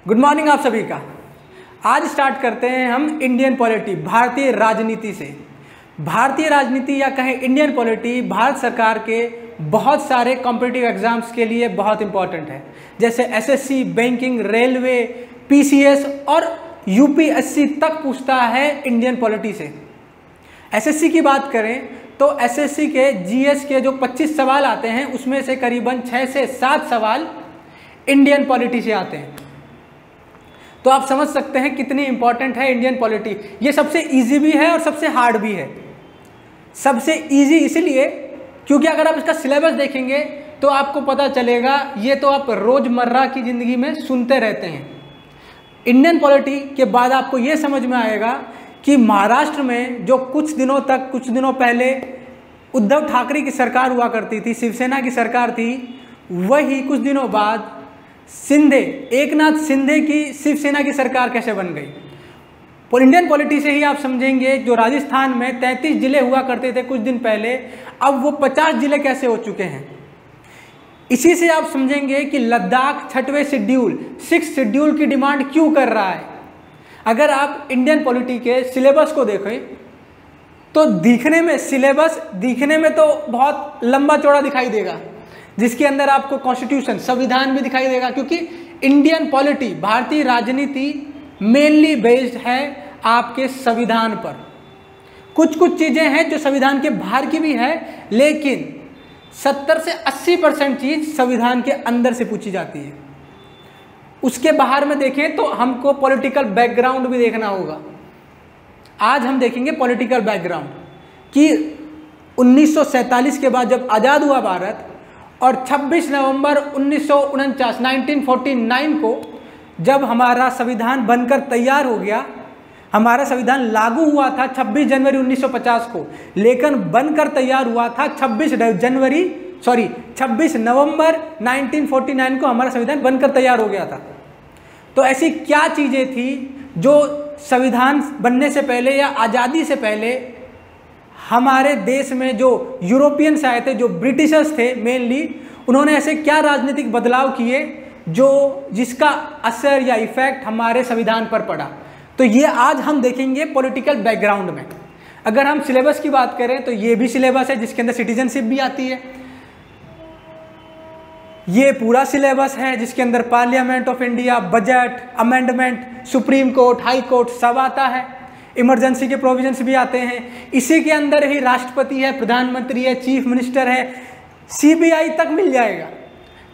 Good morning आप सभी का। आज स्टार्ट करते हैं हम इंडियन पॉलिटी, भारतीय राजनीति से। भारतीय राजनीति या कहें इंडियन पॉलिटी भारत सरकार के बहुत सारे कॉम्पिटिटिव एग्जाम्स के लिए बहुत इंपॉर्टेंट है, जैसे एसएससी, बैंकिंग, रेलवे, पीसीएस और यूपीएससी तक पूछता है इंडियन पॉलिटी से। एसएससी की बात करें तो एसएससी के जीएस के जो 25 सवाल आते हैं उसमें से करीबन 6 से 7 सवाल इंडियन पॉलिटी से आते हैं। तो आप समझ सकते हैं कितनी इंपॉर्टेंट है इंडियन पॉलिटी। ये सबसे इजी भी है और सबसे हार्ड भी है। सबसे इजी इसलिए क्योंकि अगर आप इसका सिलेबस देखेंगे तो आपको पता चलेगा, ये तो आप रोजमर्रा की जिंदगी में सुनते रहते हैं। इंडियन पॉलिटी के बाद आपको ये समझ में आएगा कि महाराष्ट्र में जो कुछ दिनों पहले उद्धव ठाकरे की सरकार हुआ करती थी, शिवसेना की सरकार थी, वही कुछ दिनों बाद एकनाथ शिंदे की शिवसेना की सरकार कैसे बन गई। इंडियन पॉलिटी से ही आप समझेंगे जो राजस्थान में 33 जिले हुआ करते थे कुछ दिन पहले, अब वो 50 जिले कैसे हो चुके हैं। इसी से आप समझेंगे कि लद्दाख 6वें शेड्यूल, 6th शेड्यूल की डिमांड क्यों कर रहा है। अगर आप इंडियन पॉलिटी के सिलेबस को देखें तो सिलेबस दिखने में तो बहुत लंबा चौड़ा दिखाई देगा, जिसके अंदर आपको कॉन्स्टिट्यूशन, संविधान भी दिखाई देगा, क्योंकि इंडियन पॉलिटी, भारतीय राजनीति मेनली बेस्ड है आपके संविधान पर। कुछ चीजें हैं जो संविधान के बाहर की भी है, लेकिन 70 से 80% चीज संविधान के अंदर से पूछी जाती है। उसके बाहर में देखें तो हमको पॉलिटिकल बैकग्राउंड भी देखना होगा। आज हम देखेंगे पॉलिटिकल बैकग्राउंड कि 1947 के बाद जब आज़ाद हुआ भारत और 26 नवंबर 1949 को जब हमारा संविधान बनकर तैयार हो गया, हमारा संविधान लागू हुआ था 26 जनवरी 1950 को, लेकिन बनकर तैयार हुआ था 26 नवंबर 1949 को हमारा संविधान बनकर तैयार हो गया था। तो ऐसी क्या चीज़ें थी जो संविधान बनने से पहले या आज़ादी से पहले हमारे देश में जो यूरोपियंस आए थे, जो ब्रिटिशर्स थे मेनली, उन्होंने ऐसे क्या राजनीतिक बदलाव किए जिसका असर या इफेक्ट हमारे संविधान पर पड़ा। तो ये आज हम देखेंगे पॉलिटिकल बैकग्राउंड में। अगर हम सिलेबस की बात करें तो ये भी सिलेबस है जिसके अंदर सिटीजनशिप भी आती है। ये पूरा सिलेबस है जिसके अंदर parliament of India, budget, amendment, supreme court, high court सब आता है। इमरजेंसी के प्रोविजंस भी आते हैं। इसी के अंदर ही राष्ट्रपति है, प्रधानमंत्री है, चीफ मिनिस्टर है, सीबीआई तक मिल जाएगा।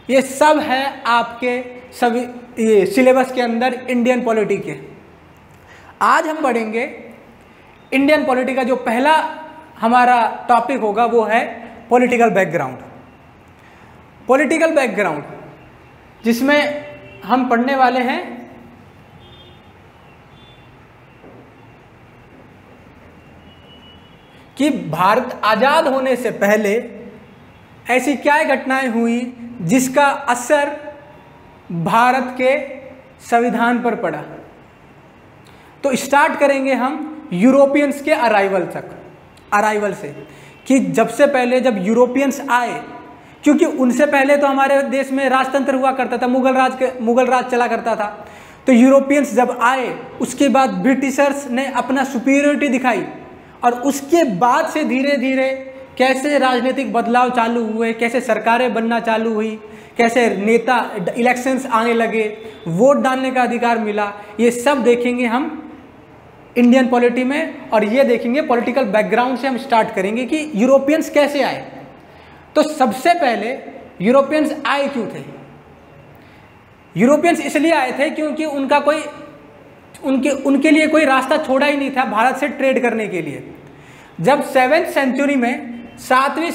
ये सब है आपके सभी सिलेबस के अंदर इंडियन पॉलिटी के। आज हम पढ़ेंगे इंडियन पॉलिटी का जो पहला हमारा टॉपिक होगा वो है पॉलिटिकल बैकग्राउंड। पॉलिटिकल बैकग्राउंड जिसमें हम पढ़ने वाले हैं कि भारत आज़ाद होने से पहले ऐसी क्या घटनाएं हुई जिसका असर भारत के संविधान पर पड़ा। तो स्टार्ट करेंगे हम यूरोपियंस के अराइवल से कि जब यूरोपियंस आए, क्योंकि उनसे पहले तो हमारे देश में राजतंत्र हुआ करता था, मुगल राज चला करता था। तो यूरोपियंस जब आए उसके बाद ब्रिटिशर्स ने अपना सुपीरियरिटी दिखाई और उसके बाद से धीरे धीरे कैसे राजनीतिक बदलाव चालू हुए, कैसे सरकारें बनना चालू हुई, कैसे नेता इलेक्शंस आने लगे, वोट डालने का अधिकार मिला, ये सब देखेंगे हम इंडियन पॉलिटी में। और ये देखेंगे पॉलिटिकल बैकग्राउंड से हम स्टार्ट करेंगे कि यूरोपियंस कैसे आए। तो सबसे पहले यूरोपियंस आए क्यों थे। यूरोपियंस इसलिए आए थे क्योंकि उनके लिए कोई रास्ता छोड़ा ही नहीं था भारत से ट्रेड करने के लिए। जब 7th सेंचुरी में, 7वीं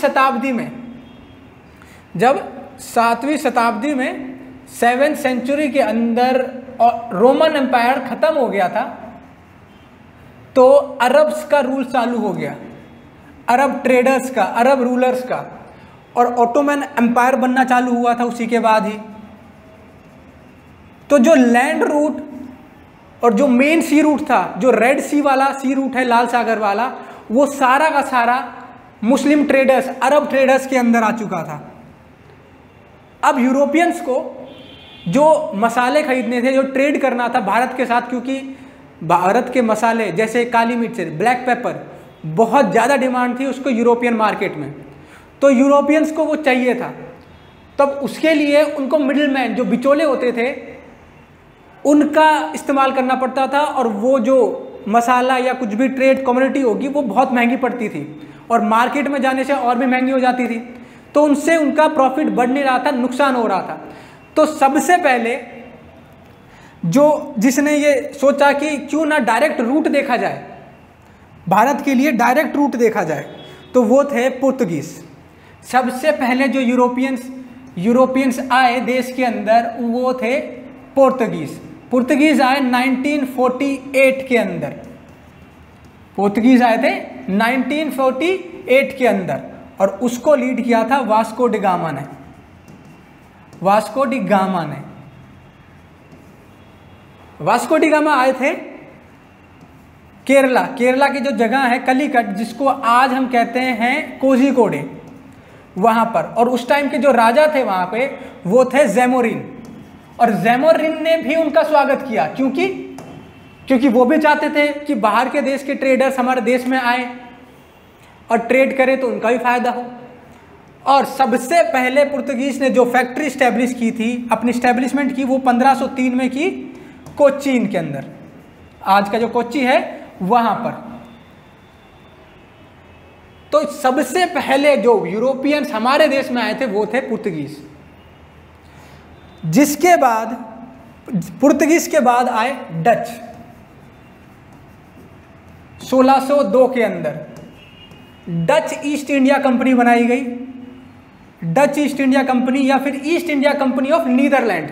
शताब्दी में 7th सेंचुरी के अंदर रोमन एम्पायर खत्म हो गया था, तो अरब्स का रूल चालू हो गया, अरब ट्रेडर्स का, अरब रूलर्स का, और ऑटोमन एम्पायर बनना चालू हुआ था उसी के बाद ही। तो जो लैंड रूट और जो मेन सी रूट था, जो रेड सी वाला सी रूट है, लाल सागर वाला, वो सारा का सारा मुस्लिम ट्रेडर्स, अरब ट्रेडर्स के अंदर आ चुका था। अब यूरोपियंस को जो मसाले खरीदने थे, जो ट्रेड करना था भारत के साथ, क्योंकि भारत के मसाले जैसे काली मिर्च, ब्लैक पेपर बहुत ज़्यादा डिमांड थी उसको यूरोपियन मार्केट में, तो यूरोपियंस को वो चाहिए था। तब उसके लिए उनको मिडिलमैन, जो बिचौले होते थे, उनका इस्तेमाल करना पड़ता था, और वो जो मसाला या कुछ भी ट्रेड कम्युनिटी होगी वो बहुत महंगी पड़ती थी और मार्केट में जाने से और भी महंगी हो जाती थी। तो उनसे उनका प्रॉफिट बढ़ नहीं रहा था, नुकसान हो रहा था। तो सबसे पहले जो जिसने ये सोचा कि क्यों ना डायरेक्ट रूट देखा जाए, भारत के लिए डायरेक्ट रूट देखा जाए, तो वो थे पुर्तगीज। सबसे पहले जो यूरोपियंस आए देश के अंदर वो थे पुर्तगीज। पुर्तगीज आए 1948 के अंदर, पुर्तगीज आए थे 1948 के अंदर, और उसको लीड किया था वास्को डी गामा ने। वास्को डी गामा ने, वास्को डी गामा आए थे केरला की जो जगह है कलिकट, जिसको आज हम कहते हैं कोझिकोडे, वहां पर। और उस टाइम के जो राजा थे वहां पे वो थे जैमोरिन, और जैमोरिन ने भी उनका स्वागत किया, क्योंकि वो भी चाहते थे कि बाहर के देश के ट्रेडर्स हमारे देश में आए और ट्रेड करें तो उनका भी फायदा हो। और सबसे पहले पुर्तगीज ने जो फैक्ट्री स्टैब्लिश की थी, अपनी स्टैब्लिशमेंट की, वो 1503 में की कोचीन के अंदर, आज का जो कोच्चि है वहां पर। तो सबसे पहले जो यूरोपियंस हमारे देश में आए थे वो थे पुर्तगीज। जिसके बाद पुर्तगीज के बाद आए डच। 1602 के अंदर डच ईस्ट इंडिया कंपनी बनाई गई। डच ईस्ट इंडिया कंपनी या फिर east India company of Netherland,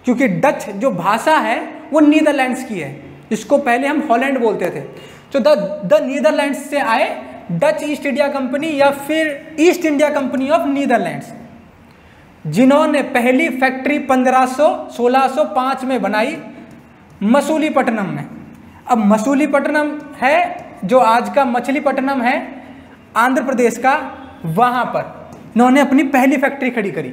क्योंकि डच जो भाषा है वो नीदरलैंड्स की है, इसको पहले हम हॉलैंड बोलते थे। तो द नीदरलैंड्स से आए डच ईस्ट इंडिया कंपनी या फिर east India company of Netherlands, जिन्होंने पहली फैक्ट्री 1605 में बनाई मसूलीपट्टनम में। अब मसूलीपट्टनम है जो आज का मछलीपट्टनम है आंध्र प्रदेश का, वहां पर इन्होंने अपनी पहली फैक्ट्री खड़ी करी।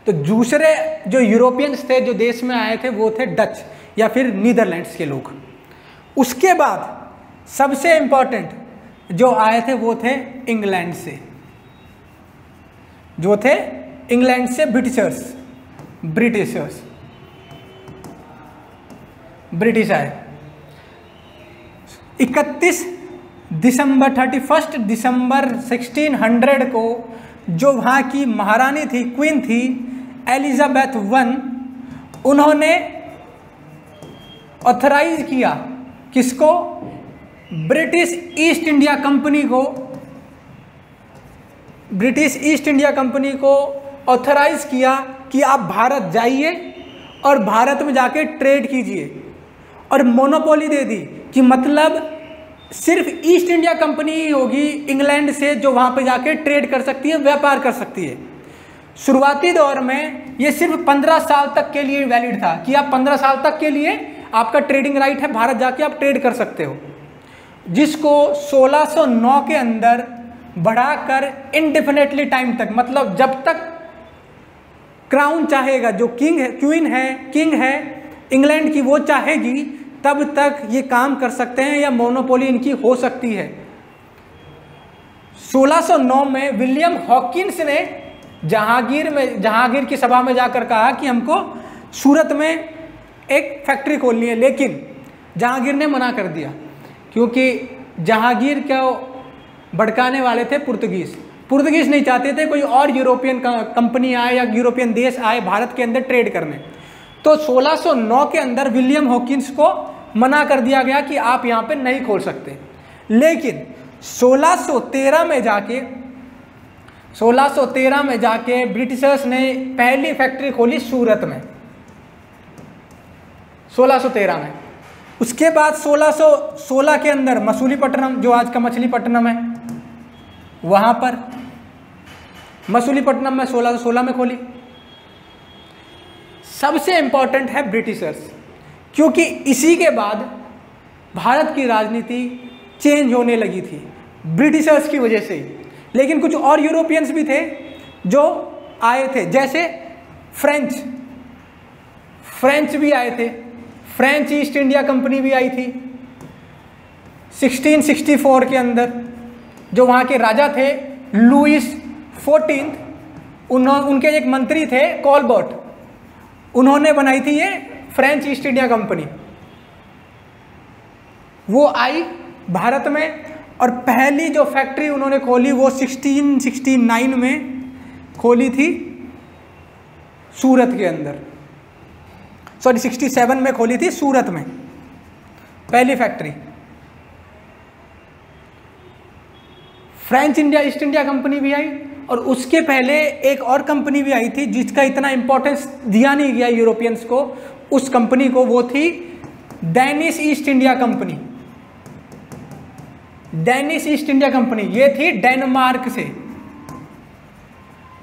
तो दूसरे जो यूरोपियंस थे जो देश में आए थे वो थे डच या फिर नीदरलैंड्स के लोग। उसके बाद सबसे इंपॉर्टेंट जो आए थे वो थे इंग्लैंड से, जो थे इंग्लैंड से ब्रिटिश आए। 31 दिसंबर 1600 को जो वहाँ की महारानी थी, क्वीन थी एलिजाबेथ वन, उन्होंने ऑथराइज किया किसको? ब्रिटिश ईस्ट इंडिया कंपनी को ऑथराइज किया कि आप भारत जाइए और भारत में जाके ट्रेड कीजिए, और मोनोपोली दे दी कि मतलब सिर्फ ईस्ट इंडिया कंपनी ही होगी इंग्लैंड से जो वहाँ पे जाके ट्रेड कर सकती है, व्यापार कर सकती है। शुरुआती दौर में ये सिर्फ 15 साल तक के लिए वैलिड था कि आप 15 साल तक के लिए आपका ट्रेडिंग राइट है, भारत जाके आप ट्रेड कर सकते हो, जिसको 1609 के अंदर बढ़ाकर इनडेफिनेटली टाइम तक, मतलब जब तक क्राउन चाहेगा, जो किंग है इंग्लैंड की, वो चाहेगी तब तक ये काम कर सकते हैं या मोनोपोली इनकी हो सकती है। 1609 में विलियम हॉकिंस ने जहांगीर की सभा में जाकर कहा कि हमको सूरत में एक फैक्ट्री खोलनी है, लेकिन जहांगीर ने मना कर दिया, क्योंकि जहांगीर को भड़काने वाले थे पुर्तगीज नहीं चाहते थे कोई और यूरोपियन कंपनी आए या यूरोपियन देश आए भारत के अंदर ट्रेड करने। तो 1609 के अंदर विलियम हॉकिंस को मना कर दिया गया कि आप यहाँ पे नहीं खोल सकते। लेकिन 1613 में जाके ब्रिटिशर्स ने पहली फैक्ट्री खोली सूरत में, 1613 में। उसके बाद 1616 के अंदर मसूलीपट्टनम, जो आज का मछलीपट्टनम है, वहाँ पर मसूलीपट्टनम में 1616 में खोली। सबसे इंपॉर्टेंट है ब्रिटिशर्स, क्योंकि इसी के बाद भारत की राजनीति चेंज होने लगी थी ब्रिटिशर्स की वजह से ही। लेकिन कुछ और यूरोपियंस भी थे जो आए थे, जैसे फ्रेंच, फ्रेंच भी आए थे, फ्रेंच ईस्ट इंडिया कंपनी भी आई थी 1664 के अंदर। जो वहाँ के राजा थे लुइस 14, उनके एक मंत्री थे कॉलबर्ट, उन्होंने बनाई थी ये फ्रेंच ईस्ट इंडिया कंपनी। वो आई भारत में और पहली जो फैक्ट्री उन्होंने खोली वो 1669 में खोली थी सूरत के अंदर, सॉरी 67 में खोली थी सूरत में पहली factory. French India east India company भी आई और उसके पहले एक और कंपनी भी आई थी जिसका इतना इंपॉर्टेंस दिया नहीं गया यूरोपियंस को, उस कंपनी को, वो थी Danish east India company. Danish east India company ये थी डेनमार्क से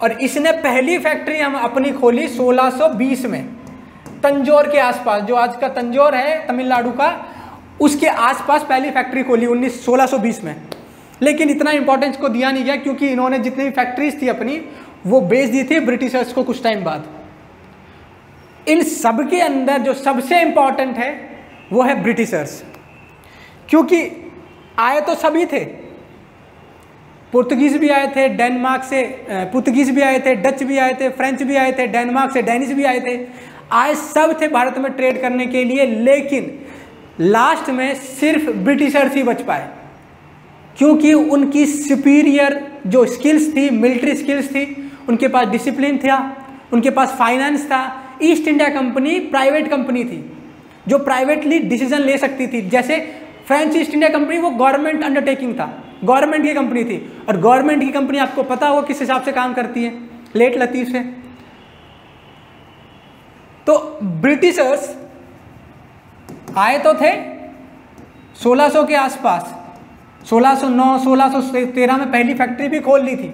और इसने पहली फैक्ट्री हम अपनी खोली 1620 में तंजौर के आसपास, जो आज का तंजौर है तमिलनाडु का, उसके आसपास पहली फैक्ट्री खोली 1620 में। लेकिन इतना इंपॉर्टेंस को दिया नहीं गया क्योंकि इन्होंने जितनी भी फैक्ट्रीज थी अपनी वो बेच दी थी ब्रिटिशर्स को कुछ टाइम बाद। इन सब के अंदर जो सबसे इंपॉर्टेंट है वो है ब्रिटिशर्स, क्योंकि आए तो सभी थे, पुर्तगीज भी आए थे डेनमार्क से, पुर्तगीज भी आए थे, डच भी आए थे, फ्रेंच भी आए थे, डेनमार्क से डेनिश भी आए थे, आए सब थे भारत में ट्रेड करने के लिए। लेकिन लास्ट में सिर्फ ब्रिटिशर्स ही बच पाए क्योंकि उनकी सुपीरियर जो स्किल्स थी, मिलिट्री स्किल्स थी, उनके पास डिसिप्लिन था, उनके पास फाइनेंस था। East India company private company थी जो प्राइवेटली डिसीजन ले सकती थी, जैसे फ्रेंच ईस्ट इंडिया कंपनी वो गवर्नमेंट अंडरटेकिंग था, गवर्नमेंट की कंपनी थी। और गवर्नमेंट की कंपनी आपको पता हो किस हिसाब से काम करती है, लेट लतीफ से। तो ब्रिटिशर्स आए तो थे 1600 के आसपास, 1609 1613 में पहली फैक्ट्री भी खोल ली थी।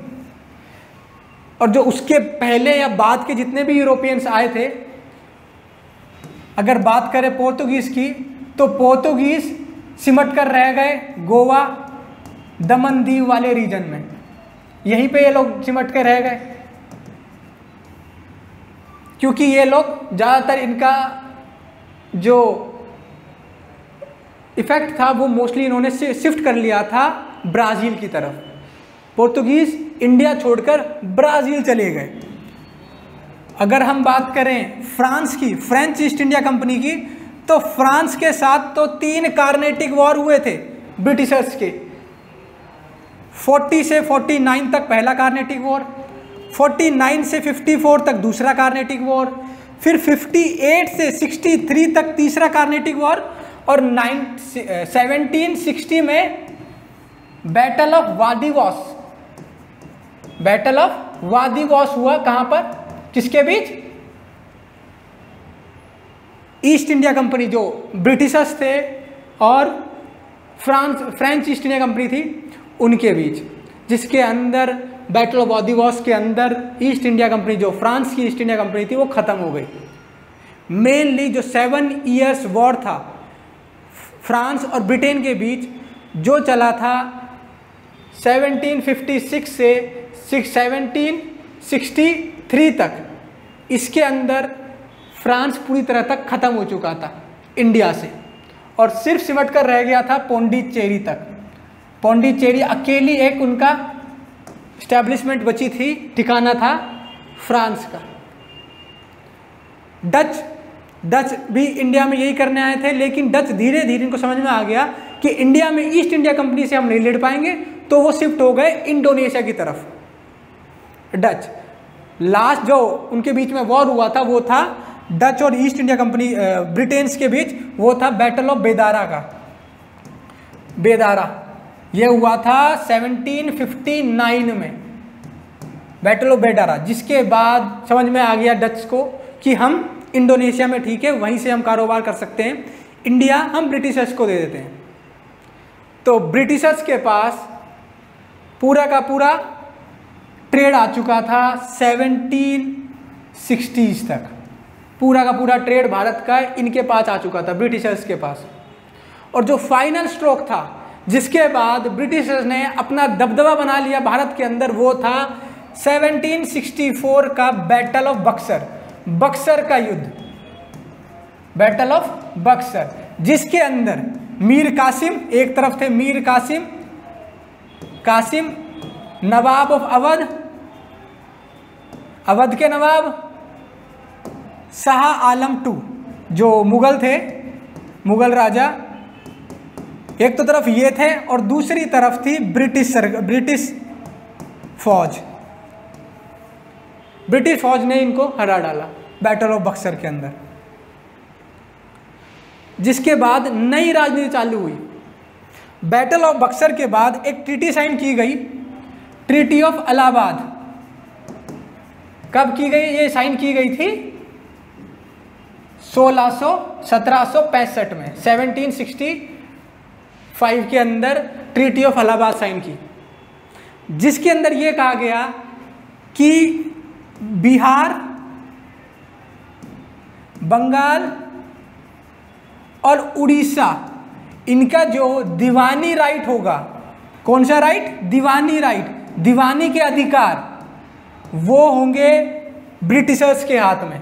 और जो उसके पहले या बाद के जितने भी यूरोपियंस आए थे, अगर बात करें पोर्तुगीज की, तो पोर्तुगीज सिमट कर रह गए गोवा दमन दीव वाले रीजन में, यहीं पे ये लोग सिमट के रह गए क्योंकि ये लोग ज़्यादातर इनका जो इफेक्ट था वो मोस्टली इन्होंने शिफ्ट कर लिया था ब्राज़ील की तरफ। पोर्तुगीज इंडिया छोड़कर ब्राज़ील चले गए। अगर हम बात करें फ्रांस की, फ्रेंच ईस्ट इंडिया कंपनी की, तो फ्रांस के साथ तो 3 कार्नेटिक वॉर हुए थे ब्रिटिशर्स के। 40 से 49 तक पहला कार्नेटिक वॉर, 49 से 54 तक दूसरा कार्नेटिक वॉर, फिर 58 से 63 तक तीसरा कार्नेटिक वॉर, और 1760 में बैटल ऑफ वादिवॉस, बैटल ऑफ वादिवॉस हुआ। कहाँ पर, किसके बीच? ईस्ट इंडिया कंपनी जो ब्रिटिशर्स थे और फ्रेंच ईस्ट इंडिया कंपनी थी उनके बीच, जिसके अंदर बैटल ऑफ वादिवॉस के अंदर ईस्ट इंडिया कंपनी, जो फ्रांस की ईस्ट इंडिया कंपनी थी, वो ख़त्म हो गई। मेनली जो 7 ईयर्स वॉर था फ्रांस और ब्रिटेन के बीच, जो चला था 1756 से 1763 तक, इसके अंदर फ्रांस पूरी तरह तक ख़त्म हो चुका था इंडिया से और सिर्फ सिमट कर रह गया था पौंडीचेरी तक। पौंडीचेरी अकेली एक उनका इस्टेब्लिशमेंट बची थी, ठिकाना था फ्रांस का। डच भी इंडिया में यही करने आए थे, लेकिन डच धीरे धीरे इनको समझ में आ गया कि इंडिया में ईस्ट इंडिया कंपनी से हम नहीं लड़ पाएंगे, तो वो शिफ्ट हो गए इंडोनेशिया की तरफ। डच लास्ट जो उनके बीच में वॉर हुआ था वो था डच और ईस्ट इंडिया कंपनी ब्रिटेन्स के बीच, वो था बैटल ऑफ बेदारा का। बेदारा ये हुआ था 1759 में, बैटल ऑफ बेदारा, जिसके बाद समझ में आ गया डच को कि हम इंडोनेशिया में ठीक है, वहीं से हम कारोबार कर सकते हैं, इंडिया हम ब्रिटिशर्स को दे देते हैं। तो ब्रिटिशर्स के पास पूरा का पूरा ट्रेड आ चुका था 1760s तक, पूरा का पूरा ट्रेड भारत का इनके पास आ चुका था, ब्रिटिशर्स के पास। और जो फाइनल स्ट्रोक था जिसके बाद ब्रिटिशर्स ने अपना दबदबा बना लिया भारत के अंदर, वो था 1764 का बैटल ऑफ बक्सर, बक्सर का युद्ध। बैटल ऑफ बक्सर, जिसके अंदर मीर कासिम एक तरफ थे, मीर कासिम नवाब ऑफ अवध, अवध के नवाब, शाह आलम टू जो मुगल थे, मुगल राजा, एक तो तरफ ये थे और दूसरी तरफ थी ब्रिटिश फौज। ब्रिटिश फौज ने इनको हरा डाला बैटल ऑफ बक्सर के अंदर, जिसके बाद नई राजनीति चालू हुई। बैटल ऑफ बक्सर के बाद एक ट्रीटी साइन की गई, ट्रीटी ऑफ इलाहाबाद। कब की गई? ये साइन की गई थी 1765 में, 1765 के अंदर ट्रीटी ऑफ इलाहाबाद साइन की, जिसके अंदर ये कहा गया कि बिहार, बंगाल और उड़ीसा, इनका जो दीवानी राइट होगा, कौन सा राइट? दीवानी राइट, दीवानी के अधिकार वो होंगे ब्रिटिशर्स के हाथ में,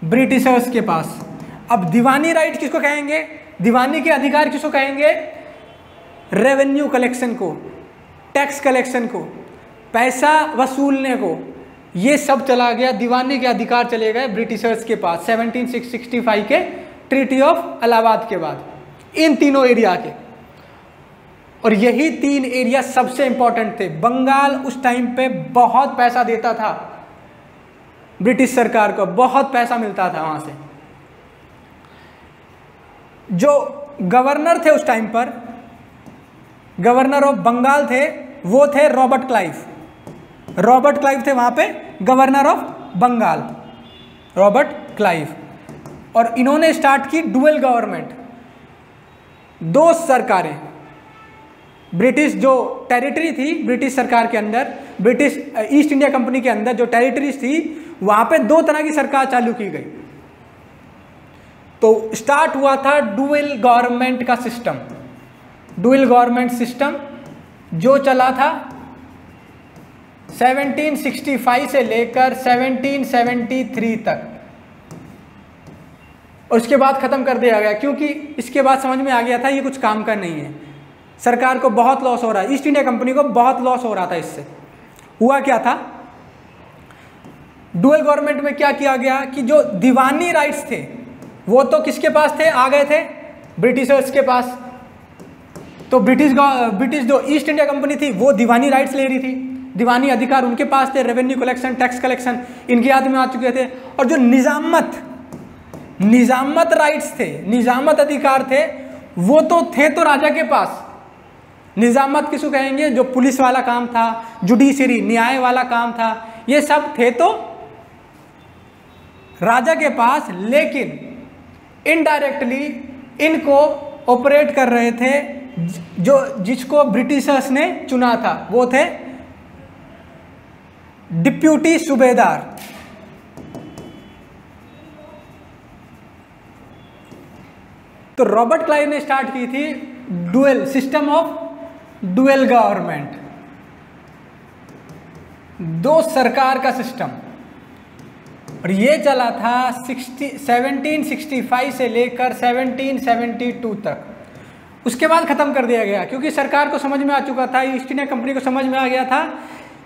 ब्रिटिशर्स के पास। अब दीवानी राइट किसको कहेंगे? दीवानी के अधिकार किसको कहेंगे? रेवेन्यू कलेक्शन को, टैक्स कलेक्शन को, पैसा वसूलने को, ये सब चला गया, दीवानी के अधिकार चले गए ब्रिटिशर्स के पास 1765 के ट्रीटी ऑफ इलाहाबाद के बाद, इन तीनों एरिया के। और यही 3 एरिया सबसे इंपॉर्टेंट थे। बंगाल उस टाइम पे बहुत पैसा देता था ब्रिटिश सरकार को, बहुत पैसा मिलता था वहां से। जो गवर्नर थे उस टाइम पर, गवर्नर ऑफ बंगाल थे, वो थे रॉबर्ट क्लाइव। रॉबर्ट क्लाइव थे वहां पे governor of Bengal, Robert Clive. और इन्होंने स्टार्ट की डुअल गवर्नमेंट, 2 सरकारें। ब्रिटिश जो टेरिटरी थी ब्रिटिश सरकार के अंदर, ब्रिटिश ईस्ट इंडिया कंपनी के अंदर जो टेरिटरीज थी, वहां पे 2 तरह की सरकार चालू की गई। तो स्टार्ट हुआ था डुअल गवर्नमेंट का सिस्टम, डुअल गवर्नमेंट सिस्टम जो चला था 1765 से लेकर 1773 तक, और उसके बाद ख़त्म कर दिया गया, क्योंकि इसके बाद समझ में आ गया था ये कुछ काम का नहीं है, सरकार को बहुत लॉस हो रहा है, ईस्ट इंडिया कंपनी को बहुत लॉस हो रहा था इससे। हुआ क्या था, डुअल गवर्नमेंट में क्या किया गया कि जो दीवानी राइट्स थे वो तो किसके पास थे? आ गए थे ब्रिटिशर्स के पास। तो ब्रिटिश जो ईस्ट इंडिया कंपनी थी वो दीवानी राइट्स ले रही थी, दीवानी अधिकार उनके पास थे, रेवेन्यू कलेक्शन, टैक्स कलेक्शन इनके हाथ में आ चुके थे। और जो निजामत राइट्स थे, निजामत अधिकार थे, वो तो थे तो राजा के पास। निजामत किसको कहेंगे? जो पुलिस वाला काम था, जुडिशरी न्याय वाला काम था, ये सब थे तो राजा के पास, लेकिन इनडायरेक्टली इनको ऑपरेट कर रहे थे जिसको ब्रिटिशर्स ने चुना था, वो थे डिप्यूटी सूबेदार। तो रॉबर्ट क्लाइव ने स्टार्ट की थी dual system of dual government, 2 सरकार का सिस्टम, और ये चला था 1765 से लेकर 1772 तक। उसके बाद ख़त्म कर दिया गया, क्योंकि सरकार को समझ में आ चुका था, ईस्ट इंडिया कंपनी को समझ में आ गया था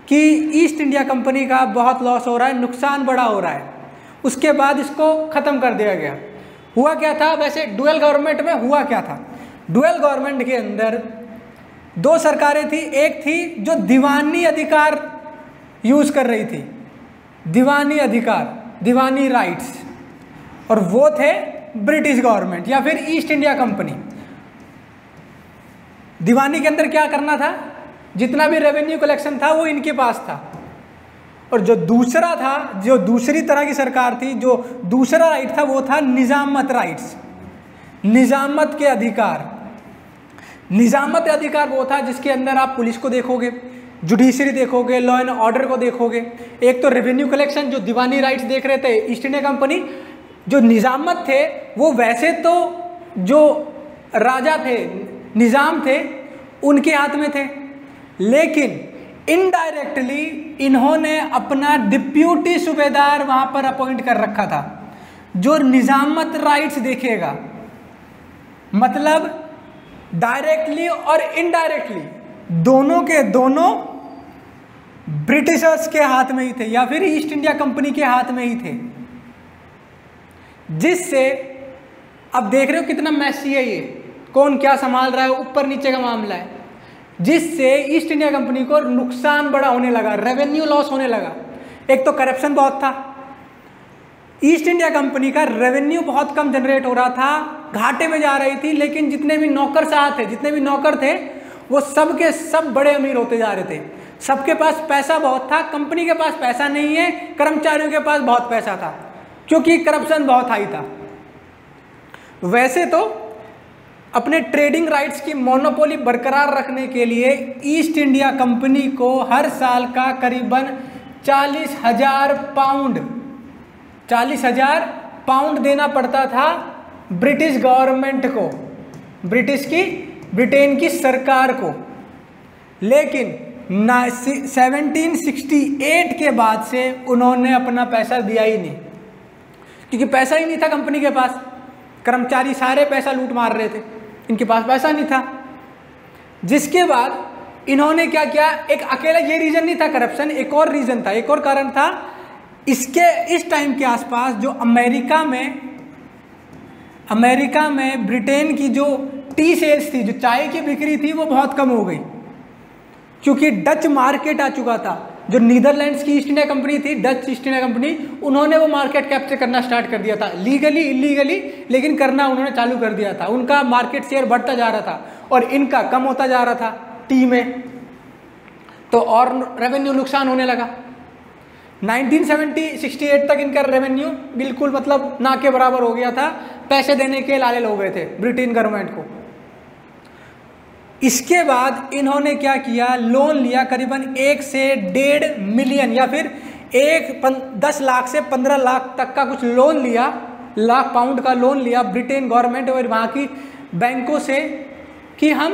कि ईस्ट इंडिया कंपनी का बहुत लॉस हो रहा है, नुकसान बड़ा हो रहा है। उसके बाद इसको ख़त्म कर दिया गया। हुआ क्या था वैसे डुअल गवर्नमेंट में? हुआ क्या था, डुअल गवर्नमेंट के अंदर 2 सरकारें थी। एक थी जो दीवानी अधिकार यूज़ कर रही थी, दीवानी अधिकार, दीवानी राइट्स, और वो थे ब्रिटिश गवर्नमेंट या फिर ईस्ट इंडिया कंपनी। दीवानी के अंदर क्या करना था? जितना भी रेवेन्यू कलेक्शन था वो इनके पास था। और जो दूसरा था, जो दूसरी तरह की सरकार थी, जो दूसरा राइट था, वो था निजामत राइट्स, निजामत के अधिकार। निजामत अधिकार वो था जिसके अंदर आप पुलिस को देखोगे, जुडिशरी देखोगे, लॉ एंड ऑर्डर को देखोगे। एक तो रेवेन्यू कलेक्शन जो दीवानी राइट्स देख रहे थे ईस्ट इंडिया कंपनी, जो निजामत थे वो वैसे तो जो राजा थे, निजाम थे, उनके हाथ में थे, लेकिन इनडायरेक्टली इन्होंने अपना डिप्यूटी सूबेदार वहां पर अपॉइंट कर रखा था। जो निजामत राइट्स देखेगा, मतलब डायरेक्टली और इनडायरेक्टली दोनों के दोनों ब्रिटिशर्स के हाथ में ही थे या फिर ईस्ट इंडिया कंपनी के हाथ में ही थे, जिससे अब देख रहे हो कितना मैसी है ये, कौन क्या संभाल रहा है, ऊपर नीचे का मामला है, जिससे ईस्ट इंडिया कंपनी को नुकसान बड़ा होने लगा, रेवेन्यू लॉस होने लगा। एक तो करप्शन बहुत था, ईस्ट इंडिया कंपनी का रेवेन्यू बहुत कम जनरेट हो रहा था, घाटे में जा रही थी, लेकिन जितने भी नौकरशाह थे, जितने भी नौकर थे, वो सब के सब बड़े अमीर होते जा रहे थे, सबके पास पैसा बहुत था। कंपनी के पास पैसा नहीं है, कर्मचारियों के पास बहुत पैसा था, क्योंकि करप्शन बहुत हाई था। वैसे तो अपने ट्रेडिंग राइट्स की मोनोपोली बरकरार रखने के लिए ईस्ट इंडिया कंपनी को हर साल का करीबन 40,000 पाउंड देना पड़ता था ब्रिटिश गवर्नमेंट को, ब्रिटेन की सरकार को। लेकिन 1768 के बाद से उन्होंने अपना पैसा दिया ही नहीं, क्योंकि पैसा ही नहीं था कंपनी के पास, कर्मचारी सारे पैसा लूट मार रहे थे, इनके पास पैसा नहीं था। जिसके बाद इन्होंने क्या किया, एक अकेला ये रीजन नहीं था करप्शन, एक और रीजन था, एक और कारण था। इस टाइम के आसपास जो अमेरिका में ब्रिटेन की जो टी सेल्स थी, जो चाय की बिक्री थी, वो बहुत कम हो गई, क्योंकि डच मार्केट आ चुका था। जो नीदरलैंड्स की ईस्ट इंडिया कंपनी थी, डच ईस्ट इंडिया कंपनी, उन्होंने वो मार्केट कैप्चर करना स्टार्ट कर दिया था, लीगली इलीगली, लेकिन करना उन्होंने चालू कर दिया था। उनका मार्केट शेयर बढ़ता जा रहा था और इनका कम होता जा रहा था टी में, तो और रेवेन्यू नुकसान होने लगा। 1968 तक इनका रेवेन्यू बिल्कुल मतलब ना के बराबर हो गया था, पैसे देने के लाले हो गए थे ब्रिटेन गवर्नमेंट को। इसके बाद इन्होंने क्या किया, लोन लिया, करीबन 1 से 1.5 मिलियन या फिर 10 लाख से 15 लाख तक का कुछ लोन लिया, लाख पाउंड का लोन लिया ब्रिटेन गवर्नमेंट और वहाँ की बैंकों से, कि हम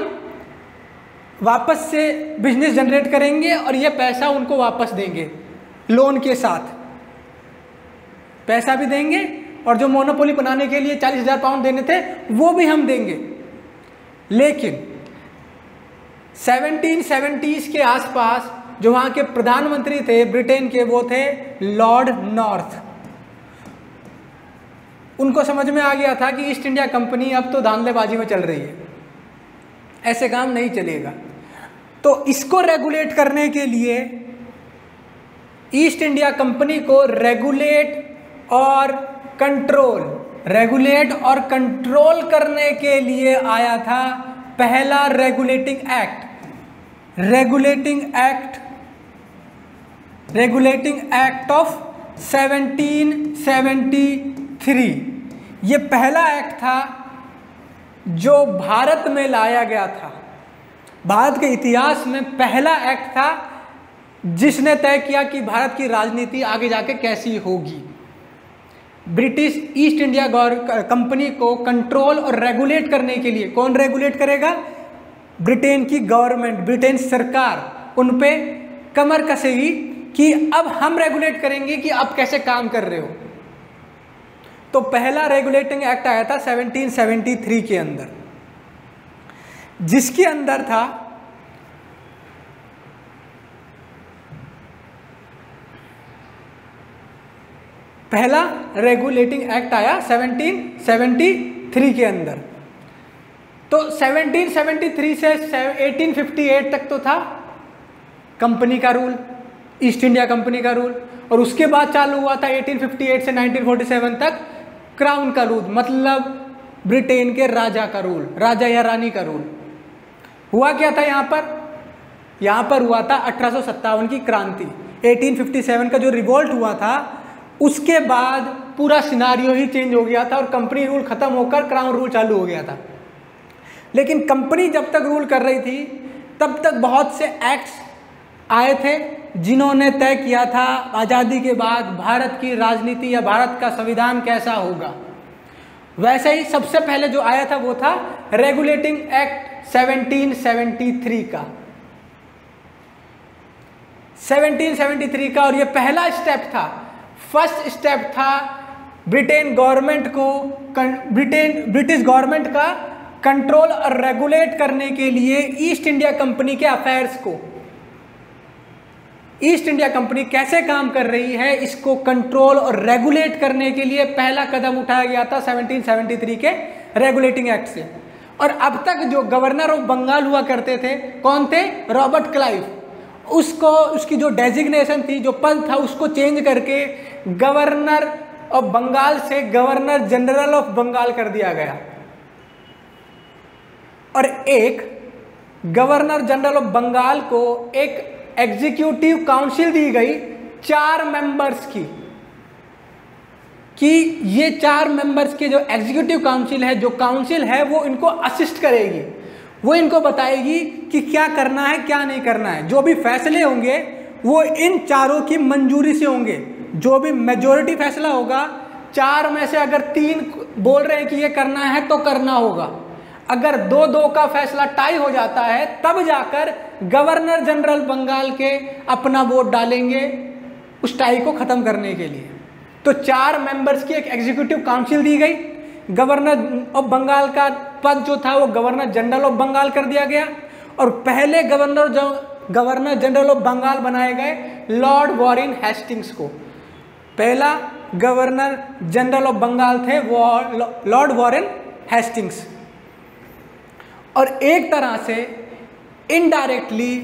वापस से बिजनेस जनरेट करेंगे और ये पैसा उनको वापस देंगे, लोन के साथ पैसा भी देंगे और जो मोनोपोली बनाने के लिए 40,000 पाउंड देने थे वो भी हम देंगे। लेकिन 1770s के आसपास जो वहाँ के प्रधानमंत्री थे ब्रिटेन के, वो थे लॉर्ड नॉर्थ। उनको समझ में आ गया था कि ईस्ट इंडिया कंपनी अब तो धांधलेबाजी में चल रही है, ऐसे काम नहीं चलेगा। तो इसको रेगुलेट करने के लिए ईस्ट इंडिया कंपनी को रेगुलेट और कंट्रोल करने के लिए आया था पहला रेगुलेटिंग एक्ट ऑफ 1773। ये पहला एक्ट था जो भारत में लाया गया था, भारत के इतिहास में पहला एक्ट था जिसने तय किया कि भारत की राजनीति आगे जाके कैसी होगी। ब्रिटिश ईस्ट इंडिया कंपनी को कंट्रोल और रेगुलेट करने के लिए कौन रेगुलेट करेगा? ब्रिटेन की गवर्नमेंट, ब्रिटेन सरकार उन पे कमर कसेगी कि अब हम रेगुलेट करेंगे कि आप कैसे काम कर रहे हो। तो पहला रेगुलेटिंग एक्ट आया था 1773 के अंदर, जिसके अंदर था पहला रेगुलेटिंग एक्ट आया 1773 के अंदर। तो 1773 से 1858 तक तो था कंपनी का रूल, ईस्ट इंडिया कंपनी का रूल, और उसके बाद चालू हुआ था 1858 से 1947 तक क्राउन का रूल, मतलब ब्रिटेन के राजा का रूल, राजा या रानी का रूल। हुआ क्या था यहाँ पर हुआ था 1857 की क्रांति। 1857 का जो रिवोल्ट हुआ था उसके बाद पूरा सिनारियो ही चेंज हो गया था और कंपनी रूल खत्म होकर क्राउन रूल चालू हो गया था। लेकिन कंपनी जब तक रूल कर रही थी तब तक बहुत से एक्ट्स आए थे जिन्होंने तय किया था आज़ादी के बाद भारत की राजनीति या भारत का संविधान कैसा होगा। वैसे ही सबसे पहले जो आया था वो था रेगुलेटिंग एक्ट 1773 का, 1773 का। और ये पहला स्टेप था, फर्स्ट स्टेप था ब्रिटेन ब्रिटिश गवर्नमेंट का कंट्रोल और रेगुलेट करने के लिए ईस्ट इंडिया कंपनी के अफेयर्स को, ईस्ट इंडिया कंपनी कैसे काम कर रही है इसको कंट्रोल और रेगुलेट करने के लिए पहला कदम उठाया गया था 1773 के रेगुलेटिंग एक्ट से। और अब तक जो गवर्नर ऑफ बंगाल हुआ करते थे, कौन थे? Robert Clive. उसको, उसकी जो डेजिग्नेशन थी, जो पद था, उसको चेंज करके गवर्नर ऑफ बंगाल से गवर्नर जनरल ऑफ बंगाल कर दिया गया। और एक गवर्नर जनरल ऑफ बंगाल को एक एग्जीक्यूटिव काउंसिल दी गई 4 मेंबर्स की, कि ये 4 मेंबर्स के जो एग्जीक्यूटिव काउंसिल है, जो काउंसिल है वो इनको असिस्ट करेगी, वो इनको बताएगी कि क्या करना है क्या नहीं करना है। जो भी फैसले होंगे वो इन चारों की मंजूरी से होंगे। जो भी मेजॉरिटी फैसला होगा, 4 में से अगर 3 बोल रहे हैं कि ये करना है तो करना होगा। अगर 2-2 का फैसला टाई हो जाता है तब जाकर गवर्नर जनरल बंगाल के अपना वोट डालेंगे उस टाई को खत्म करने के लिए। तो 4 मेंबर्स की एक एग्जीक्यूटिव काउंसिल दी गई। गवर्नर ऑफ बंगाल का पद जो था वो गवर्नर जनरल ऑफ बंगाल कर दिया गया। और पहले गवर्नर जनरल ऑफ बंगाल बनाए गए लॉर्ड वॉरेन हेस्टिंग्स को। पहला गवर्नर जनरल ऑफ बंगाल थे वो लॉर्ड वॉरेन हेस्टिंग्स। और एक तरह से इनडायरेक्टली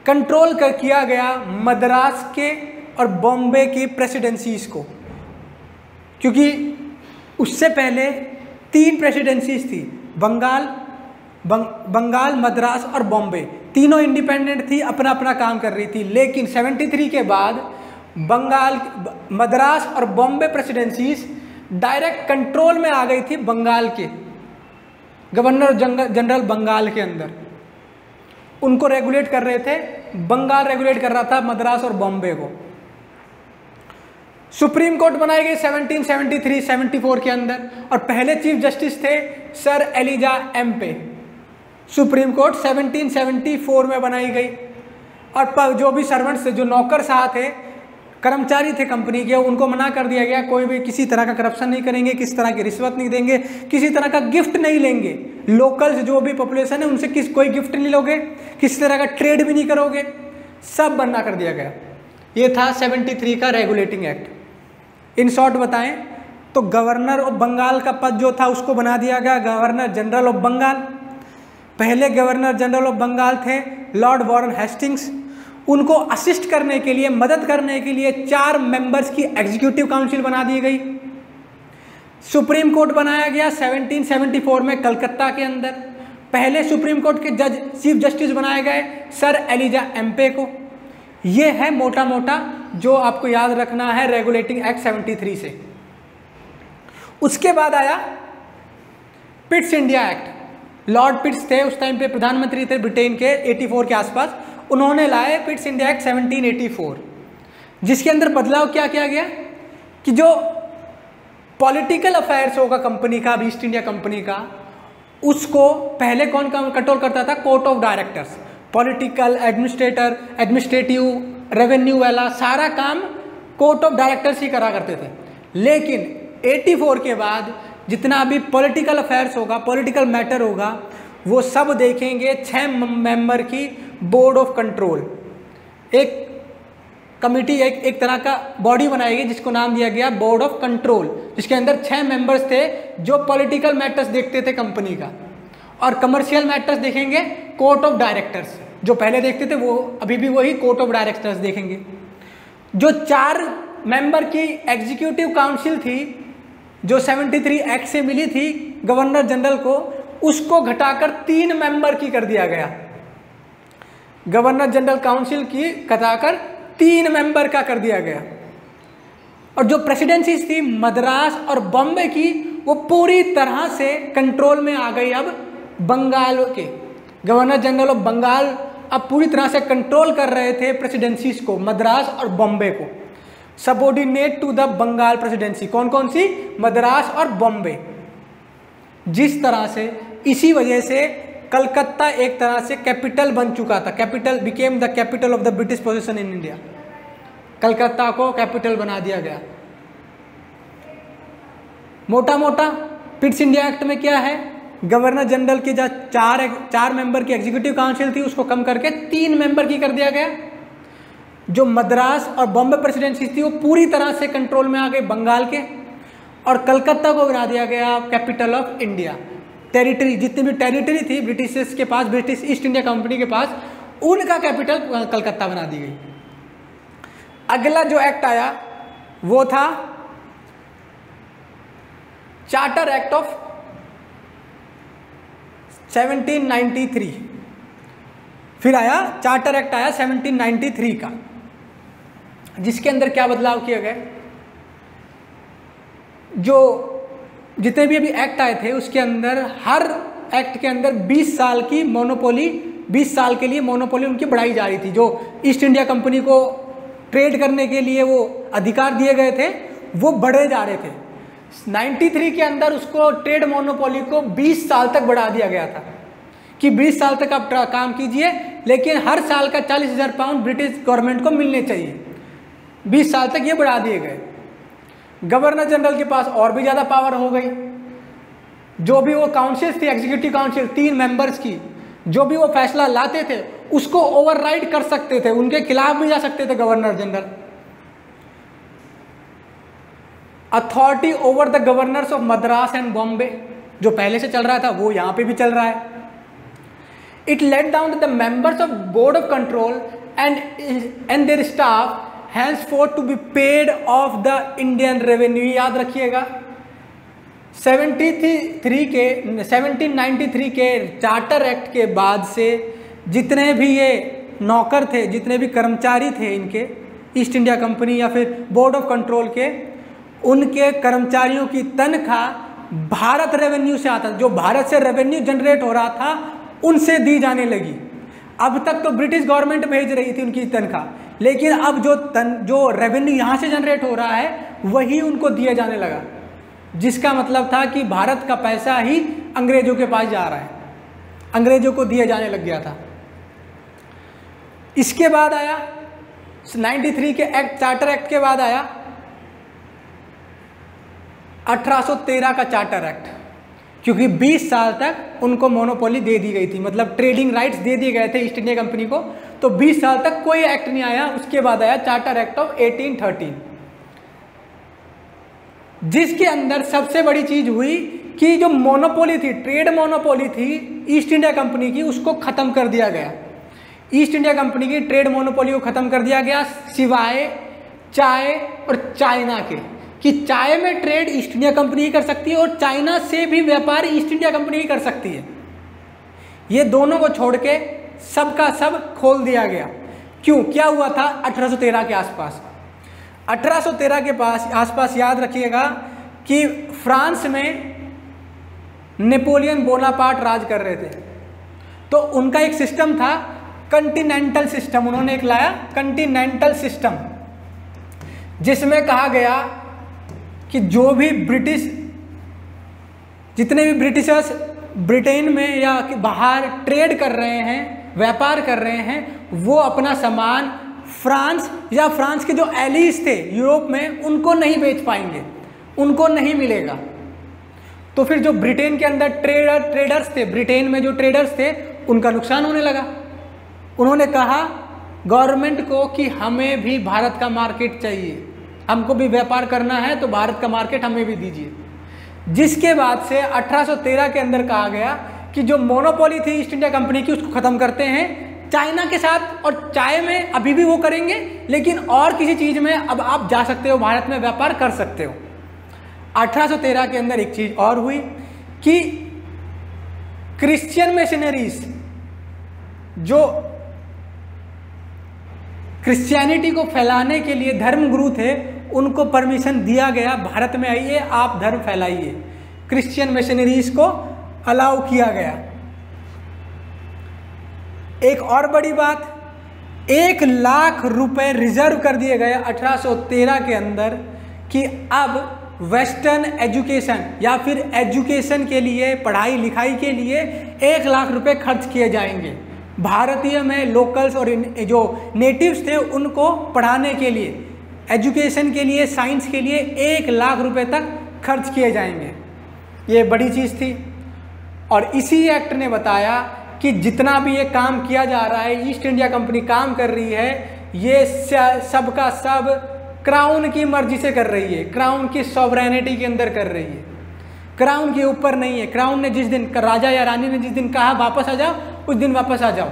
कंट्रोल किया गया मद्रास के और बॉम्बे की प्रेसिडेंसीज को, क्योंकि उससे पहले 3 प्रेसिडेंसीज थी, बंगाल, मद्रास और बॉम्बे। तीनों इंडिपेंडेंट थी, अपना अपना काम कर रही थी। लेकिन 73 के बाद बंगाल, मद्रास और बॉम्बे प्रेसिडेंसीज डायरेक्ट कंट्रोल में आ गई थी बंगाल के, गवर्नर जनरल बंगाल के अंदर। उनको रेगुलेट कर रहे थे, बंगाल रेगुलेट कर रहा था मद्रास और बॉम्बे को। सुप्रीम कोर्ट बनाई गई 1773-74 के अंदर, और पहले चीफ जस्टिस थे sir Elijah Impey. Supreme court 1774 में बनाई गई। और जो भी सर्वेंट्स थे, जो नौकरशाह थे, कर्मचारी थे कंपनी के, उनको मना कर दिया गया कोई भी किसी तरह का करप्शन नहीं करेंगे, किसी तरह की रिश्वत नहीं देंगे, किसी तरह का गिफ्ट नहीं लेंगे। लोकल्स जो भी पॉपुलेशन है उनसे कोई गिफ्ट नहीं लोगे, किसी तरह का ट्रेड भी नहीं करोगे, सब मना कर दिया गया। ये था 73 का रेगुलेटिंग एक्ट। इन शॉर्ट बताएं तो गवर्नर ऑफ बंगाल का पद जो था उसको बना दिया गया गवर्नर जनरल ऑफ बंगाल। पहले गवर्नर जनरल ऑफ बंगाल थे लॉर्ड वॉरेन हेस्टिंग्स। उनको असिस्ट करने के लिए, मदद करने के लिए 4 मेंबर्स की एग्जीक्यूटिव काउंसिल बना दी गई। सुप्रीम कोर्ट बनाया गया 1774 में कलकत्ता के अंदर। पहले सुप्रीम कोर्ट के जज, चीफ जस्टिस बनाए गए सर एलिजा एम्पे को। ये है मोटा मोटा जो आपको याद रखना है रेगुलेटिंग एक्ट 73 से। उसके बाद आया पिट्स इंडिया एक्ट। लॉर्ड पिट्स थे उस टाइम पे, प्रधानमंत्री थे ब्रिटेन के 84 के आसपास। उन्होंने लाए पिट्स इंडिया एक्ट 1784, जिसके अंदर बदलाव क्या किया गया कि जो पॉलिटिकल अफेयर्स होगा कंपनी का, ईस्ट इंडिया कंपनी का, उसको पहले कौन कंट्रोल करता था? Court of directors. Political, administrative, revenue वाला सारा काम कोर्ट ऑफ डायरेक्टर्स ही करा करते थे। लेकिन 84 के बाद जितना भी पॉलिटिकल अफेयर्स होगा, पॉलिटिकल मैटर होगा, वो सब देखेंगे 6 मेंबर की बोर्ड ऑफ कंट्रोल। एक कमिटी, एक तरह का बॉडी बनाएगी जिसको नाम दिया गया बोर्ड ऑफ कंट्रोल, जिसके अंदर 6 मेंबर्स थे जो पॉलिटिकल मैटर्स देखते थे कंपनी का, और कमर्शियल मैटर्स देखेंगे कोर्ट ऑफ डायरेक्टर्स। जो पहले देखते थे वो अभी भी वही कोर्ट ऑफ डायरेक्टर्स देखेंगे। जो 4 मेंबर की एग्जीक्यूटिव काउंसिल थी जो 73 एक्ट से मिली थी गवर्नर जनरल को, उसको घटाकर 3 मेंबर की कर दिया गया। गवर्नर जनरल काउंसिल की घटाकर 3 मेंबर का कर दिया गया। और जो प्रेसिडेंसीज थी मद्रास और बॉम्बे की, वो पूरी तरह से कंट्रोल में आ गई। अब बंगाल के गवर्नर जनरल ऑफ बंगाल अब पूरी तरह से कंट्रोल कर रहे थे प्रेसिडेंसीज को, मद्रास और बॉम्बे को, subordinate to the Bengal presidency. कौन कौन सी? मद्रास और बॉम्बे। जिस तरह से, इसी वजह से कलकत्ता एक तरह से कैपिटल बन चुका था। Capital became the capital of the British position in India. Calcutta को कैपिटल बना दिया गया। मोटा मोटा पिट्स इंडिया एक्ट में क्या है, गवर्नर जनरल की जो चार मेंबर की एग्जीक्यूटिव काउंसिल थी उसको कम करके 3 मेंबर की कर दिया गया। जो मद्रास और बॉम्बे प्रेसिडेंसी थी वो पूरी तरह से कंट्रोल में आ गई बंगाल के, और कलकत्ता को बना दिया गया कैपिटल ऑफ इंडिया। टेरिटरी, जितनी भी टेरिटरी थी ब्रिटिश के पास, ब्रिटिश ईस्ट इंडिया कंपनी के पास, उनका कैपिटल कलकत्ता बना दी गई। अगला जो एक्ट आया वो था चार्टर एक्ट ऑफ 1793। फिर आया चार्टर एक्ट आया 1793 का, जिसके अंदर क्या बदलाव किए गए, जो जितने भी अभी एक्ट आए थे उसके अंदर हर एक्ट के अंदर 20 साल की मोनोपोली, 20 साल के लिए मोनोपोली उनकी बढ़ाई जा रही थी। जो ईस्ट इंडिया कंपनी को ट्रेड करने के लिए वो अधिकार दिए गए थे वो बढ़े जा रहे थे। 93 के अंदर उसको ट्रेड मोनोपोली को 20 साल तक बढ़ा दिया गया था कि 20 साल तक आप काम कीजिए, लेकिन हर साल का 40,000 पाउंड ब्रिटिश गवर्नमेंट को मिलने चाहिए। 20 साल तक ये बढ़ा दिए गए। गवर्नर जनरल के पास और भी ज़्यादा पावर हो गई। जो भी वो काउंसिल थी, एग्जीक्यूटिव काउंसिल 3 मेंबर्स की, जो भी वो फैसला लाते थे उसको ओवरराइड कर सकते थे, उनके खिलाफ भी जा सकते थे governor general. Authority over the governors of Madras and Bombay, जो पहले से चल रहा था वो यहाँ पे भी चल रहा है। It let down the members of board of control and their staff henceforth to be paid of the Indian revenue। याद रखिएगा 1793 के चार्टर एक्ट के बाद से जितने भी ये नौकर थे, जितने भी कर्मचारी थे इनके ईस्ट इंडिया कंपनी या फिर बोर्ड ऑफ कंट्रोल के, उनके कर्मचारियों की तनख्वाह भारत रेवेन्यू से आता, जो भारत से रेवेन्यू जनरेट हो रहा था उनसे दी जाने लगी। अब तक तो ब्रिटिश गवर्नमेंट भेज रही थी उनकी तनख्वाह, लेकिन अब जो रेवेन्यू यहाँ से जनरेट हो रहा है वही उनको दिया जाने लगा, जिसका मतलब था कि भारत का पैसा ही अंग्रेजों के पास जा रहा है, अंग्रेजों को दिया जाने लग गया था। इसके बाद आया 93 के एक्ट, चार्टर एक्ट के बाद आया 1813 का चार्टर एक्ट, क्योंकि 20 साल तक उनको मोनोपोली दे दी गई थी, मतलब ट्रेडिंग राइट्स दे दिए गए थे ईस्ट इंडिया कंपनी को, तो 20 साल तक कोई एक्ट नहीं आया। उसके बाद आया चार्टर एक्ट ऑफ 1813, जिसके अंदर सबसे बड़ी चीज हुई कि जो मोनोपोली थी, ट्रेड मोनोपोली थी ईस्ट इंडिया कंपनी की, उसको खत्म कर दिया गया। ईस्ट इंडिया कंपनी की ट्रेड मोनोपोली को खत्म कर दिया गया, सिवाय चाय और चाइना के, कि चाय में ट्रेड ईस्ट इंडिया कंपनी ही कर सकती है और चाइना से भी व्यापार ईस्ट इंडिया कंपनी ही कर सकती है। ये दोनों को छोड़ के सबका सब खोल दिया गया। क्यों, क्या हुआ था 1813 के आसपास? 1813 के आसपास याद रखिएगा कि फ्रांस में नेपोलियन बोनापार्ट राज कर रहे थे, तो उनका एक सिस्टम था कंटिनेंटल सिस्टम, उन्होंने एक लाया कंटिनेंटल सिस्टम, जिसमें कहा गया कि जो भी जितने भी ब्रिटिशर्स ब्रिटेन में या बाहर ट्रेड कर रहे हैं, व्यापार कर रहे हैं, वो अपना सामान फ्रांस या फ्रांस के जो एलीज थे यूरोप में उनको नहीं बेच पाएंगे, उनको नहीं मिलेगा। तो फिर जो ब्रिटेन के अंदर ट्रेडर्स थे, ब्रिटेन में जो ट्रेडर्स थे, उनका नुकसान होने लगा। उन्होंने कहा गवर्नमेंट को कि हमें भी भारत का मार्केट चाहिए, हमको भी व्यापार करना है, तो भारत का मार्केट हमें भी दीजिए। जिसके बाद से 1813 के अंदर कहा गया कि जो मोनोपोली थी ईस्ट इंडिया कंपनी की उसको ख़त्म करते हैं चाइना के साथ, और चाय में अभी भी वो करेंगे, लेकिन और किसी चीज़ में अब आप जा सकते हो, भारत में व्यापार कर सकते हो। 1813 के अंदर एक चीज़ और हुई कि क्रिश्चियन मिशनरीज, जो क्रिश्चियनिटी को फैलाने के लिए धर्मगुरु थे, उनको परमिशन दिया गया, भारत में आइए, आप धर्म फैलाइए। क्रिश्चियन मिशनरीज को अलाउ किया गया। एक और बड़ी बात, 1 लाख रुपए रिजर्व कर दिए गए 1813 के अंदर कि अब वेस्टर्न एजुकेशन या फिर एजुकेशन के लिए, पढ़ाई लिखाई के लिए 1 लाख रुपए खर्च किए जाएंगे। भारतीय में लोकल्स और जो नेटिव्स थे उनको पढ़ाने के लिए, एजुकेशन के लिए, साइंस के लिए 1 लाख रुपए तक खर्च किए जाएंगे। ये बड़ी चीज़ थी। और इसी एक्ट ने बताया कि जितना भी ये काम किया जा रहा है, ईस्ट इंडिया कंपनी काम कर रही है, ये सब का सब क्राउन की मर्जी से कर रही है, क्राउन की सॉवरेनिटी के अंदर कर रही है, क्राउन के ऊपर नहीं है। क्राउन ने जिस दिन, राजा या रानी ने जिस दिन कहा वापस आ जाओ, उस दिन वापस आ जाओ।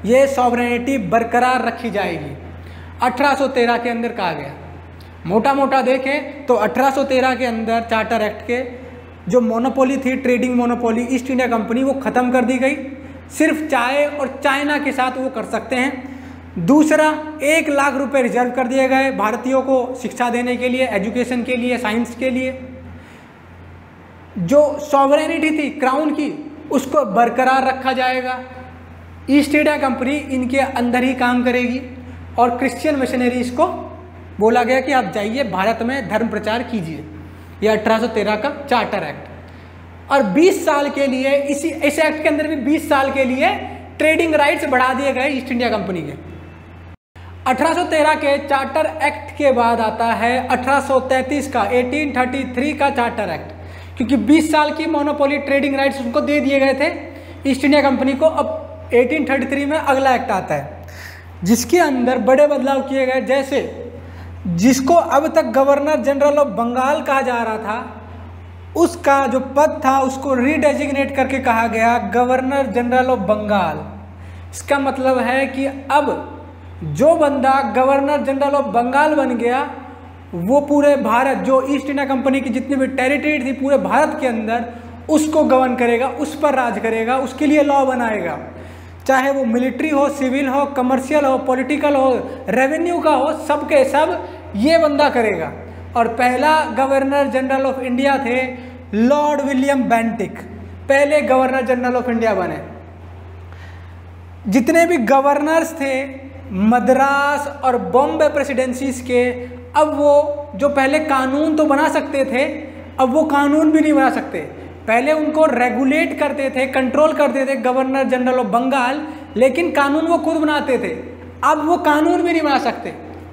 ये सॉवरेनिटी बरकरार रखी जाएगी। 1813 के अंदर कहा गया। मोटा मोटा देखें तो 1813 के अंदर चार्टर एक्ट के जो मोनोपोली थी, trading monopoly, east India company, वो ख़त्म कर दी गई। सिर्फ चाय और चाइना के साथ वो कर सकते हैं। दूसरा, 1 लाख रुपए रिजर्व कर दिए गए भारतीयों को शिक्षा देने के लिए, एजुकेशन के लिए, साइंस के लिए। जो सॉवरेनिटी थी क्राउन की, उसको बरकरार रखा जाएगा। ईस्ट इंडिया कंपनी इनके अंदर ही काम करेगी। और क्रिश्चियन मिशनरीज को बोला गया कि आप जाइए भारत में धर्म प्रचार कीजिए। यह 1813 का चार्टर एक्ट। और 20 साल के लिए इस एक्ट के अंदर भी 20 साल के लिए ट्रेडिंग राइट्स बढ़ा दिए गए ईस्ट इंडिया कंपनी के। 1813 के चार्टर एक्ट के बाद आता है 1833 का 1833 का चार्टर एक्ट, क्योंकि 20 साल की मोनोपोली ट्रेडिंग राइट्स उनको दे दिए गए थे ईस्ट इंडिया कंपनी को। अब 1833 में अगला एक्ट आता है जिसके अंदर बड़े बदलाव किए गए। जैसे जिसको अब तक गवर्नर जनरल ऑफ बंगाल कहा जा रहा था, उसका जो पद था उसको रीडेजिग्नेट करके कहा गया गवर्नर जनरल ऑफ बंगाल। इसका मतलब है कि अब जो बंदा गवर्नर जनरल ऑफ बंगाल बन गया, वो पूरे भारत, जो ईस्ट इंडिया कंपनी की जितनी भी टेरिटरी थी पूरे भारत के अंदर, उसको गवर्न करेगा, उस पर राज करेगा, उसके लिए लॉ बनाएगा। चाहे वो मिलिट्री हो, सिविल हो, कमर्शियल हो, पॉलिटिकल हो, रेवेन्यू का हो, सब के सब ये बंदा करेगा। और पहला गवर्नर जनरल ऑफ इंडिया थे लॉर्ड विलियम बेंटिक, पहले गवर्नर जनरल ऑफ इंडिया बने। जितने भी गवर्नर्स थे मद्रास और बॉम्बे प्रेसिडेंसीज के, अब वो जो पहले कानून तो बना सकते थे, अब वो कानून भी नहीं बना सकते। पहले उनको रेगुलेट करते थे, कंट्रोल करते थे गवर्नर जनरल ऑफ बंगाल, लेकिन कानून वो खुद बनाते थे। अब वो कानून भी नहीं बना सकते,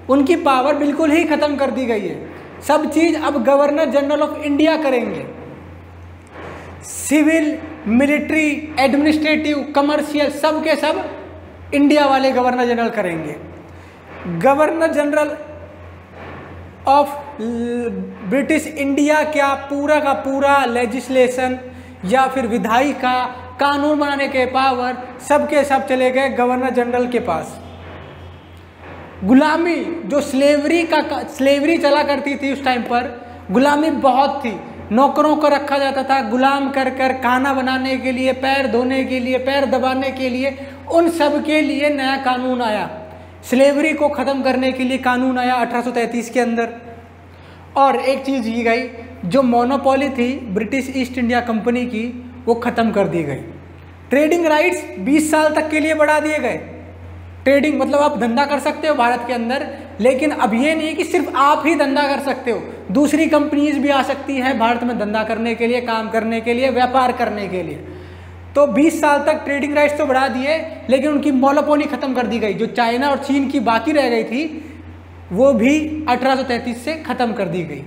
उनकी पावर बिल्कुल ही खत्म कर दी गई है। सब चीज़ अब गवर्नर जनरल ऑफ इंडिया करेंगे। सिविल, मिलिट्री, एडमिनिस्ट्रेटिव, कमर्शियल, सब के सब इंडिया वाले गवर्नर जनरल करेंगे। Governor general of British India क्या पूरा का पूरा लेजिस्लेशन या फिर विधायी का कानून बनाने के पावर सब के सब चले गए गवर्नर जनरल के पास। गुलामी, जो स्लेवरी चला करती थी उस टाइम पर, गुलामी बहुत थी। नौकरों को रखा जाता था गुलाम कर कर, खाना बनाने के लिए, पैर धोने के लिए, पैर दबाने के लिए, उन सब के लिए नया कानून आया। स्लेवरी को ख़त्म करने के लिए कानून आया 1833 के अंदर। और एक चीज़ की गई, जो मोनोपोली थी ब्रिटिश ईस्ट इंडिया कंपनी की, वो ख़त्म कर दी गई। ट्रेडिंग राइट्स 20 साल तक के लिए बढ़ा दिए गए। ट्रेडिंग मतलब आप धंधा कर सकते हो भारत के अंदर, लेकिन अब ये नहीं कि सिर्फ आप ही धंधा कर सकते हो, दूसरी कंपनीज भी आ सकती है भारत में धंधा करने के लिए, काम करने के लिए, व्यापार करने के लिए। तो 20 साल तक ट्रेडिंग राइट्स तो बढ़ा दिए, लेकिन उनकी मोनोपोली खत्म कर दी गई। जो चाइना और चीन की बाकी रह गई थी, वो भी 1833 से ख़त्म कर दी गई।